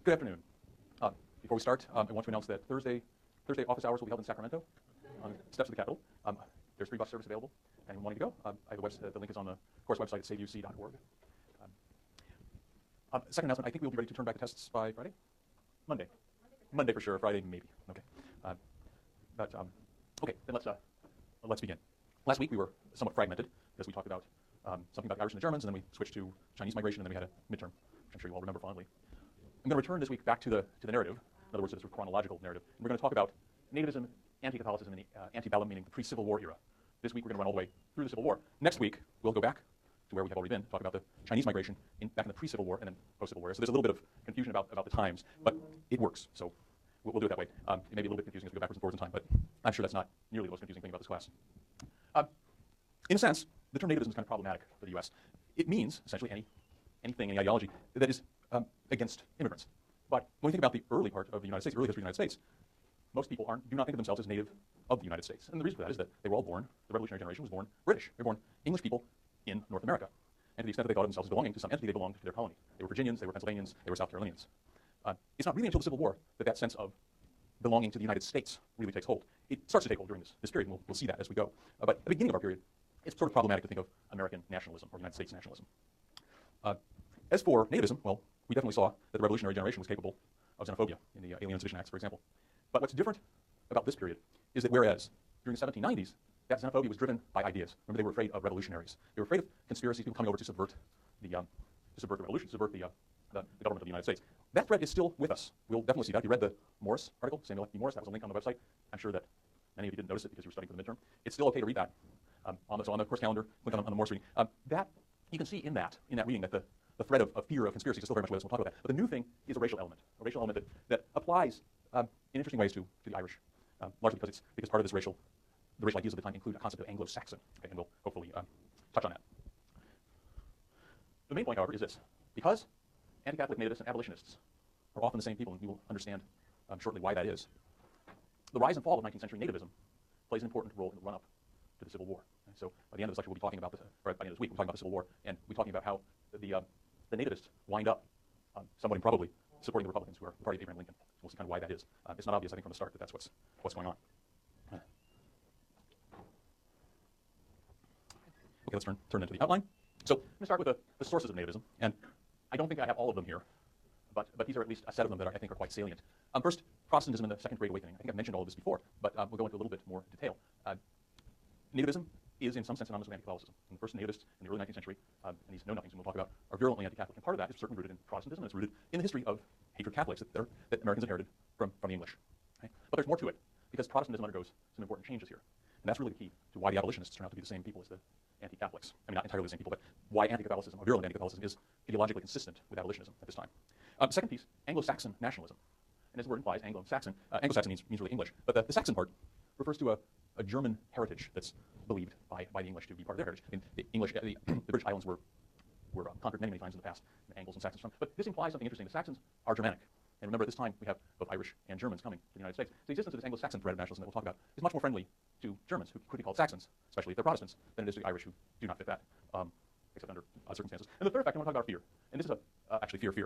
Good afternoon. Before we start, I want to announce that Thursday office hours will be held in Sacramento on the steps of the Capitol. There's free bus service available. Anyone wanting to go? I have a website, the link is on the course website at saveuc.org. Second announcement, I think we'll be ready to turn back the tests by Friday? Monday. Monday for sure, Friday maybe. Okay. Okay, then let's begin. Last week we were somewhat fragmented because we talked about something about the Irish and the Germans, and then we switched to Chinese migration, and then we had a midterm, which I'm sure you all remember fondly. I'm going to return this week back to the narrative, in other words, to this chronological narrative, and we're going to talk about nativism, anti-Catholicism, and the antebellum, meaning the pre-Civil War era. This week we're going to run all the way through the Civil War. Next week we'll go back to where we have already been, talk about the Chinese migration back in the pre-Civil War and then post-Civil War. So there's a little bit of confusion about the times, but it works, so we'll do it that way. It may be a little bit confusing as we go backwards and forwards in time, but I'm sure that's not nearly the most confusing thing about this class. In a sense, the term nativism is kind of problematic for the U.S. It means, essentially, any ideology that is against immigrants. But when we think about the early part of the United States, early history of the United States, most people do not think of themselves as native of the United States. And the reason for that is that they were all born, the revolutionary generation was born British. They were born English people in North America. And to the extent that they thought of themselves as belonging to some entity, they belonged to their colony. They were Virginians, they were Pennsylvanians, they were South Carolinians. It's not really until the Civil War that sense of belonging to the United States really takes hold. It starts to take hold during this period, and we'll see that as we go. But at the beginning of our period, it's sort of problematic to think of American nationalism or United States nationalism. As for nativism, well, we definitely saw that the revolutionary generation was capable of xenophobia in the Alien Sedition Acts, for example. But what's different about this period is that whereas during the 1790s, that xenophobia was driven by ideas. Remember, they were afraid of revolutionaries. They were afraid of conspiracies, people coming over to subvert the revolution, subvert the government of the United States. That threat is still with us. We'll definitely see that. If you read the Morris article, Samuel F. B. Morris, that was a link on the website. I'm sure that many of you didn't notice it because you were studying for the midterm. It's still okay to read that. On the course calendar, click on the Morris reading. That you can see in that reading that the threat of fear of conspiracy is still very much with us. We'll talk about that. But the new thing is a racial element that applies in interesting ways to the Irish, largely because part of the racial ideas of the time include a concept of Anglo-Saxon, okay, and we'll hopefully touch on that. The main point, however, is this: because anti-Catholic nativists and abolitionists are often the same people, and we will understand shortly why that is, the rise and fall of 19th century nativism plays an important role in the run-up to the Civil War. Okay, so by the end of this lecture, we'll be talking about or by the end of this week, we'll be talking about the Civil War, and we'll be talking about how the nativists wind up somewhat improbably supporting the Republicans, who are the party of Abraham Lincoln. So we'll see kind of why that is. It's not obvious, I think, from the start that that's what's going on. Okay, let's turn into the outline. So I'm going to start with the sources of nativism, and I don't think I have all of them here, but these are at least a set of them that I think are quite salient. First, Protestantism and the Second Great Awakening. I think I've mentioned all of this before, but we'll go into a little bit more detail. Nativism is in some sense synonymous with anti-Catholicism. And the first nativists in the early 19th century, and these know-nothings we'll talk about, are virulently anti-Catholic. And part of that is certainly rooted in Protestantism, and it's rooted in the history of hatred of Catholics that Americans inherited from the English. Okay? But there's more to it, because Protestantism undergoes some important changes here. And that's really the key to why the abolitionists turn out to be the same people as the anti-Catholics. I mean, not entirely the same people, but why anti-Catholicism, or virulent anti-Catholicism, is ideologically consistent with abolitionism at this time. Second piece, Anglo-Saxon nationalism. And as the word implies, Anglo-Saxon, Anglo-Saxon means really English, but the Saxon part refers to a German heritage that's believed by the English to be part of their heritage. I mean, the British Islands were conquered many times in the past, the Angles and Saxons from. But this implies something interesting. The Saxons are Germanic. And remember, at this time, we have both Irish and Germans coming to the United States. So the existence of this Anglo-Saxon thread of nationalism that we'll talk about is much more friendly to Germans, who could be called Saxons, especially if they're Protestants, than it is to the Irish, who do not fit that, except under odd circumstances. And the third fact I want to talk about fear. And this is actually fear, as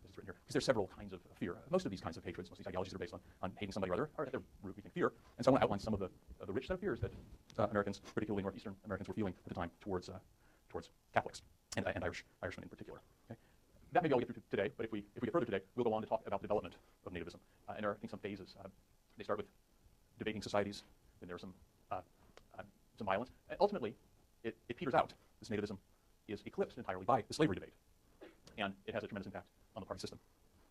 it's written here, because there's several kinds of fear. Most of these kinds of hatreds, most of these ideologies are based on hating somebody or other, are at their root, we think, fear. And so I want to outline some of the rich set of fears that Americans, particularly Northeastern Americans, were feeling at the time towards Catholics and Irishmen in particular. Okay? That may be all we get through today, but if we get further today, we'll go on to talk about the development of nativism. And there are, I think, some phases. They start with debating societies, then there's some violence. And ultimately, it peters out. This nativism is eclipsed entirely by the slavery debate. And it has a tremendous impact on the party system.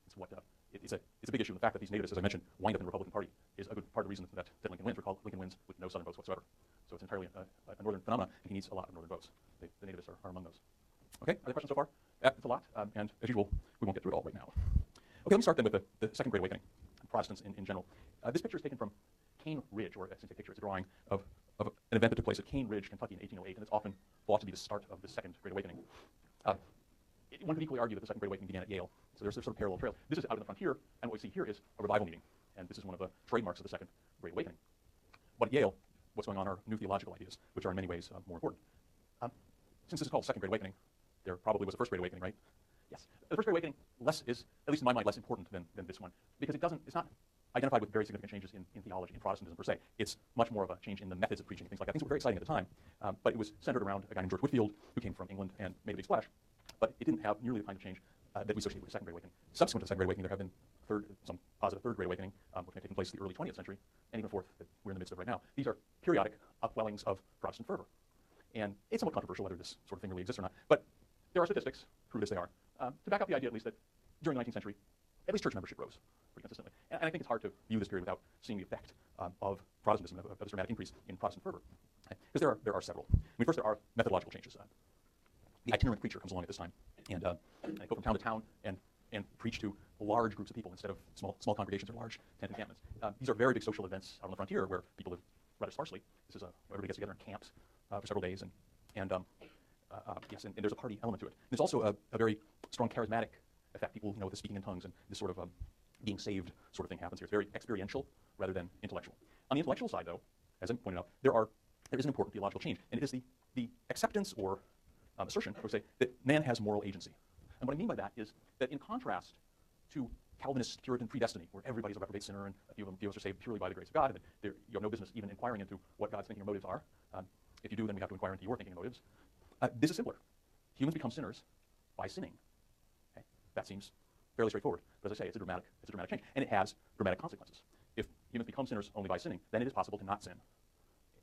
It's a big issue. The fact that these nativists, as I mentioned, wind up in the Republican Party is a good part of the reason that Lincoln wins. Recall, Lincoln wins with no Southern votes whatsoever. So it's entirely a Northern phenomenon, and he needs a lot of Northern votes. The nativists are among those. Okay, are there questions so far? It's a lot, and as usual, we won't get through it all right now. Okay, let me start then with the Second Great Awakening, Protestants in general. This picture is taken from Cane Ridge, or I shouldn't say picture, it's a drawing of an event that took place at Cane Ridge, Kentucky in 1808, and it's often thought to be the start of the Second Great Awakening. One could equally argue that the Second Great Awakening began at Yale, so there's sort of parallel trail. This is out in the frontier, and what we see here is a revival meeting, and this is one of the trademarks of the Second Great Awakening. But at Yale, what's going on are new theological ideas, which are in many ways more important. Since this is called Second Great Awakening, there probably was a First Great Awakening, right? Yes. The First Great Awakening is, at least in my mind, less important than this one, because it's not identified with very significant changes in theology, in Protestantism per se. It's much more of a change in the methods of preaching and things like that. Things were very exciting at the time, but it was centered around a guy named George Whitefield, who came from England and made a big splash. But it didn't have nearly the kind of change that we associate with the Second Great Awakening. Subsequent to the Second Great Awakening, there have been some positive Third Great Awakening, which may have taken place in the early 20th century, and even fourth that we're in the midst of right now. These are periodic upwellings of Protestant fervor. And it's somewhat controversial whether this sort of thing really exists or not, but there are statistics, crude as they are, to back up the idea at least that during the 19th century, at least church membership rose pretty consistently. And I think it's hard to view this period without seeing the effect of Protestantism, of this dramatic increase in Protestant fervor. Because there are several. I mean, first there are methodological changes. The itinerant preacher comes along at this time, and they go from town to town and preach to large groups of people instead of small congregations or large tent encampments. These are very big social events out on the frontier where people live rather sparsely. This is everybody gets together in camps for several days, and there's a party element to it. There's also a very strong charismatic effect. People, with the speaking in tongues and this sort of being saved sort of thing happens here. It's very experiential rather than intellectual. On the intellectual side, though, as I pointed out, there is an important theological change, and it is the acceptance or assertion, I would say, that man has moral agency. And what I mean by that is that in contrast to Calvinist Puritan predestiny, where everybody's a reprobate sinner and a few of us are saved purely by the grace of God, and you have no business even inquiring into what God's thinking or motives are. If you do, then we have to inquire into your thinking and motives. This is simpler. Humans become sinners by sinning. Okay? That seems fairly straightforward. But as I say, it's a dramatic change, and it has dramatic consequences. If humans become sinners only by sinning, then it is possible to not sin.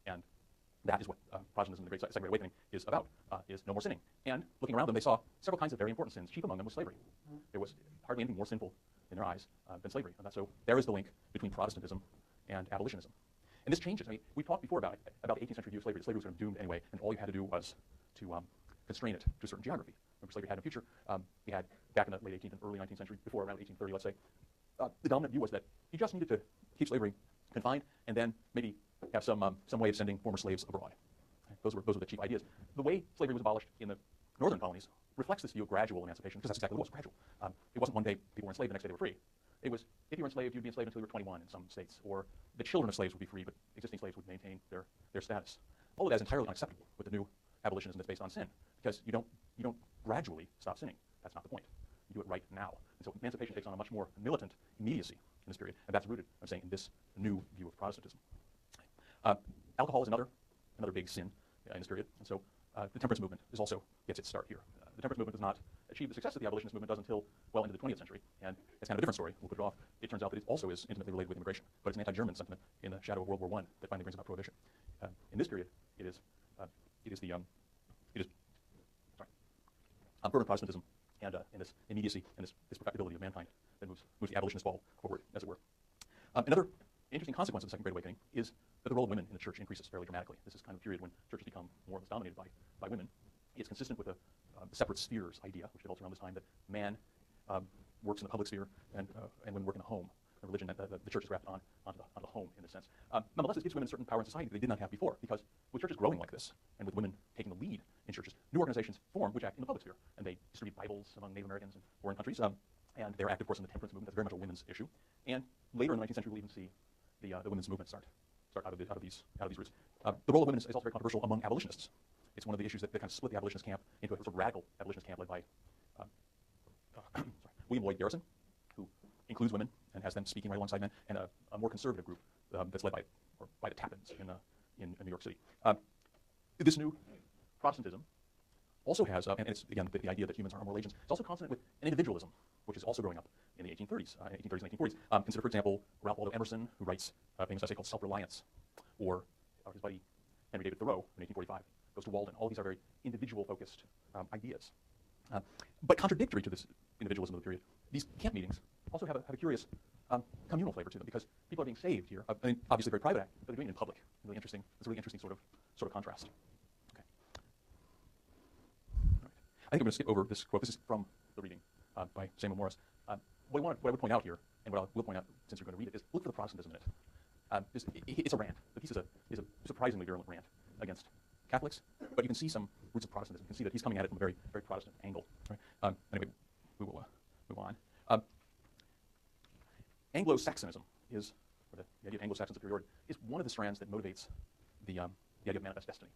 And that is what Protestantism, the Second Great Awakening, is about, is no more sinning. And looking around them, they saw several kinds of very important sins. Chief among them was slavery. There was hardly anything more sinful in their eyes than slavery. And so there is the link between Protestantism and abolitionism. And this changes. I mean, we talked before about the 18th century view of slavery. Slavery was sort of doomed anyway, and all you had to do was to constrain it to a certain geography. Remember, slavery had no future. We had, back in the late 18th and early 19th century, before around 1830, let's say, the dominant view was that you just needed to keep slavery confined and then maybe have some way of sending former slaves abroad. Okay? Those were the chief ideas. The way slavery was abolished in the northern colonies reflects this view of gradual emancipation, because that's exactly what it was, gradual. It wasn't one day people were enslaved, the next day they were free. It was, if you were enslaved, you'd be enslaved until you were 21 in some states, or the children of slaves would be free, but existing slaves would maintain their status. All of that is entirely unacceptable with the new abolitionism that's based on sin, because you don't gradually stop sinning. That's not the point. You do it right now. And so emancipation takes on a much more militant immediacy in this period, and that's rooted, I'm saying, in this new view of Protestantism. Alcohol is another big sin in this period, and so the temperance movement also gets its start here. The temperance movement does not achieve the success that the abolitionist movement does until well into the 20th century, and it's kind of a different story. We'll put it off. It turns out that it also is intimately related with immigration, but it's an anti-German sentiment in the shadow of World War I that finally brings about prohibition. In this period, it is fervent Protestantism and this immediacy and this perfectibility of mankind that moves the abolitionist ball forward, as it were. Another interesting consequence of the Second Great Awakening is that the role of women in the church increases fairly dramatically. This is kind of a period when churches become more or less dominated by women. It's consistent with the separate spheres idea, which develops around this time, that man works in the public sphere and women work in the home. The religion, the church is wrapped onto the home in this sense. Nonetheless, it gives women a certain power in society that they did not have before, because with churches growing like this, and with women taking the lead in churches, new organizations form which act in the public sphere, and they distribute Bibles among Native Americans in foreign countries, and they're active, of course, in the temperance movement. That's very much a women's issue. And later in the 19th century, we'll even see the women's movement start out of these roots. The role of women is also very controversial among abolitionists. It's one of the issues that kind of split the abolitionist camp into a sort of radical abolitionist camp led by William Lloyd Garrison, who includes women and has them speaking right alongside men, and a more conservative group that's led by the Tappins in New York City. This new Protestantism also has, and it's again the idea that humans are moral agents, it's also consonant with an individualism, which is also growing up in the 1830s and 1840s. Consider, for example, Ralph Waldo Emerson, who writes a famous essay called Self-Reliance, or his buddy Henry David Thoreau in 1845 goes to Walden. All these are very individual-focused ideas. But contradictory to this individualism of the period, these camp meetings also have a curious communal flavor to them, because people are being saved here. I mean, obviously a very private act, but they're doing it in public. Really interesting. It's a really interesting sort of contrast. Okay. All right. I think I'm going to skip over this quote. This is from the reading by Samuel Morris. What I would point out here, and what I will point out since you're going to read it, is look for the Protestantism in it. It's a rant. The piece is a surprisingly virulent rant against Catholics, but you can see some roots of Protestantism. You can see that he's coming at it from a very, very Protestant angle. Right? Anyway, we will move on. Anglo-Saxonism is, or the idea of Anglo-Saxon superiority, is one of the strands that motivates the idea of manifest destiny.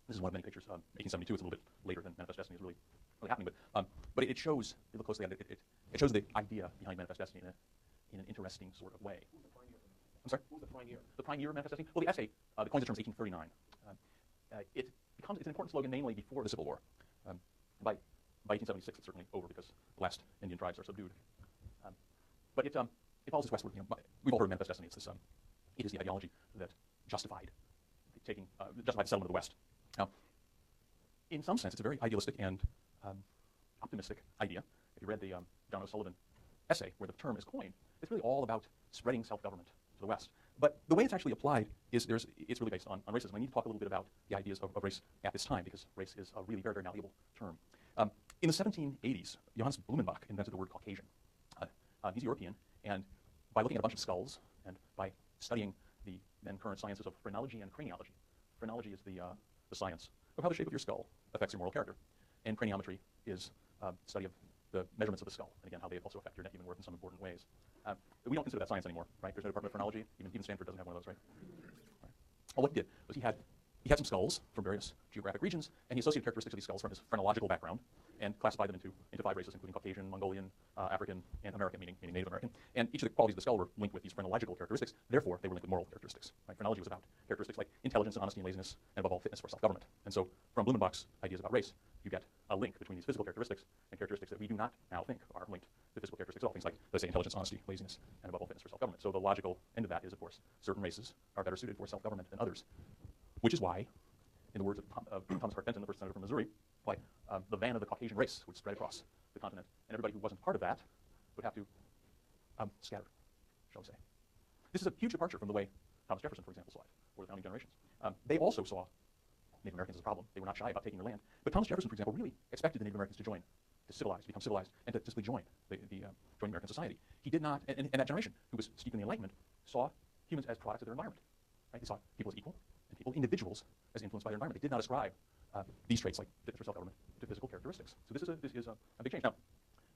This is one of many pictures. 1872, it's a little bit later than manifest destiny is really really happening, but it shows, if you look closely at it, it shows the idea behind Manifest Destiny in an interesting sort of way. Who's the pioneer? I'm sorry? Who's the pioneer? The pioneer of Manifest Destiny? Well, the essay, the coins the term is 1839. It's an important slogan mainly before the Civil War. By 1876, it's certainly over because the last Indian tribes are subdued. But it follows this westward. We've all heard of Manifest Destiny. It's this. It is the ideology that justified the settlement of the West. Now, in some sense, it's a very idealistic and optimistic idea. If you read the John O. Sullivan essay where the term is coined, it's really all about spreading self-government to the West. But the way it's actually applied is it's really based on racism. I need to talk a little bit about the ideas of race at this time because race is a really very, very malleable term. In the 1780s, Johannes Blumenbach invented the word Caucasian. He's European, and by looking at a bunch of skulls and by studying the then current sciences of phrenology and craniology. Phrenology is the science of how the shape of your skull affects your moral character, and craniometry is study of the measurements of the skull, and again, how they also affect your net human worth in some important ways. We don't consider that science anymore, right? There's no department of phrenology. Even Stanford doesn't have one of those, right? Well, what he did was he had some skulls from various geographic regions, and he associated characteristics of these skulls from his phrenological background and classified them into 5 races, including Caucasian, Mongolian, African, and American, meaning Native American. And each of the qualities of the skull were linked with these phrenological characteristics. Therefore, they were linked with moral characteristics. Right? Phrenology was about characteristics like intelligence and honesty and laziness, and above all, fitness for self-government. And so, from Blumenbach's ideas about race, you get a link between these physical characteristics and characteristics that we do not now think are linked to physical characteristics at all. Things like, let's say, intelligence, honesty, laziness, and above all, fitness for self-government. So the logical end of that is, of course, certain races are better suited for self-government than others, which is why, in the words of Thomas Hart Benton, the first senator from Missouri, why the van of the Caucasian race would spread across the continent, and everybody who wasn't part of that would have to scatter, shall we say. This is a huge departure from the way Thomas Jefferson, for example, saw it, or the founding generations. They also saw Native Americans as a problem. They were not shy about taking their land. But Thomas Jefferson, for example, really expected the Native Americans to join, to become civilized, and to simply join join American society. He did not, and that generation, who was steeped in the Enlightenment, saw humans as products of their environment. Right? They saw people as equal, and people, individuals, as influenced by their environment. They did not ascribe these traits like fitness for self-government to physical characteristics. So this is a big change. Now,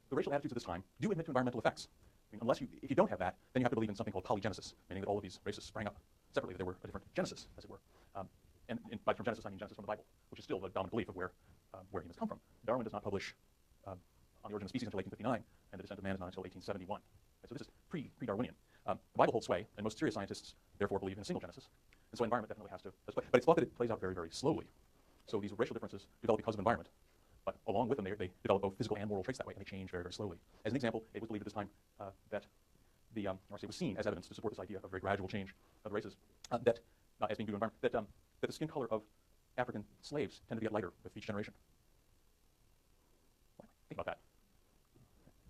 the racial attitudes of this time do admit to environmental effects. I mean, if you don't have that, then you have to believe in something called polygenesis, meaning that all of these races sprang up separately, that there were a different genesis, as it were. And by from genesis, I mean genesis from the Bible, which is still the dominant belief of where humans come from. Darwin does not publish On the Origin of Species until 1859, and The Descent of Man is not until 1871. And so this is pre-Darwinian. The Bible holds sway, and most serious scientists therefore believe in a single genesis. And so environment definitely has to play. But it's thought that it plays out very, very slowly. So these racial differences develop because of environment. But along with them, they develop both physical and moral traits that way, and they change very, very slowly. As an example, it was believed at this time that it was seen as evidence to support this idea of a very gradual change of the races, that, as being due to environment, that the skin color of African slaves tended to get lighter with each generation. Think about that.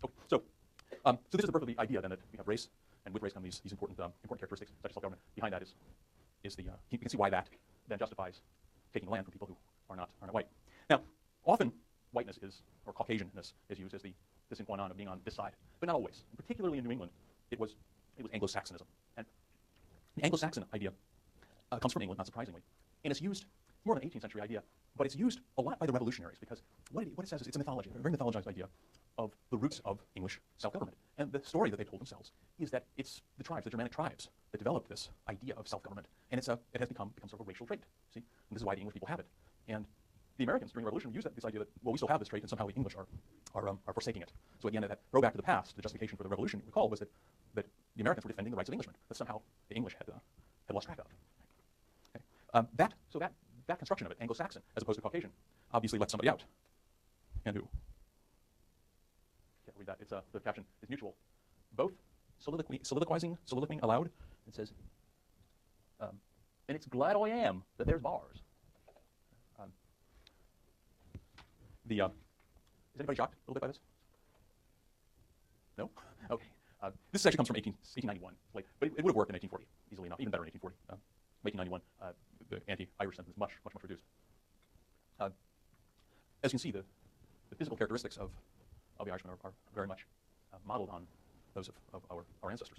Okay, so this is the birth of the idea then that we have race, and with race come these important characteristics such as self-government. Behind that is the you can see why that then justifies taking land from people who are not white. Now, often whiteness or Caucasianness is used as the sine qua non of being on this side, but not always. And particularly in New England, it was Anglo-Saxonism, and the Anglo-Saxon idea comes from England, not surprisingly, and it's used more of an 18th century idea, but it's used a lot by the revolutionaries because what it says is it's a mythology, a very mythologized idea of the roots of English self-government. And the story that they told themselves is that it's the Germanic tribes that developed this idea of self-government, and it has become sort of a racial trait. See, and this is why the English people have it. And the Americans during the Revolution used this idea that, well, we still have this trait, and somehow the English are forsaking it. So at the end of that throwback to the past, the justification for the Revolution, recall, was that the Americans were defending the rights of Englishmen that somehow the English had lost track of. Okay. That construction of it, Anglo-Saxon as opposed to Caucasian, obviously left somebody out. And who? Can't read that. It's the caption is mutual. Both soliloquying aloud. It says, and it's glad I am that there's bars. Is anybody shocked a little bit by this? No? Okay. This actually comes from 1891, but it would have worked in 1840 easily enough, even better in 1840. 1891, the anti-Irish sentiment is much reduced. As you can see, the physical characteristics of the Irishmen are very much modeled on those of our ancestors.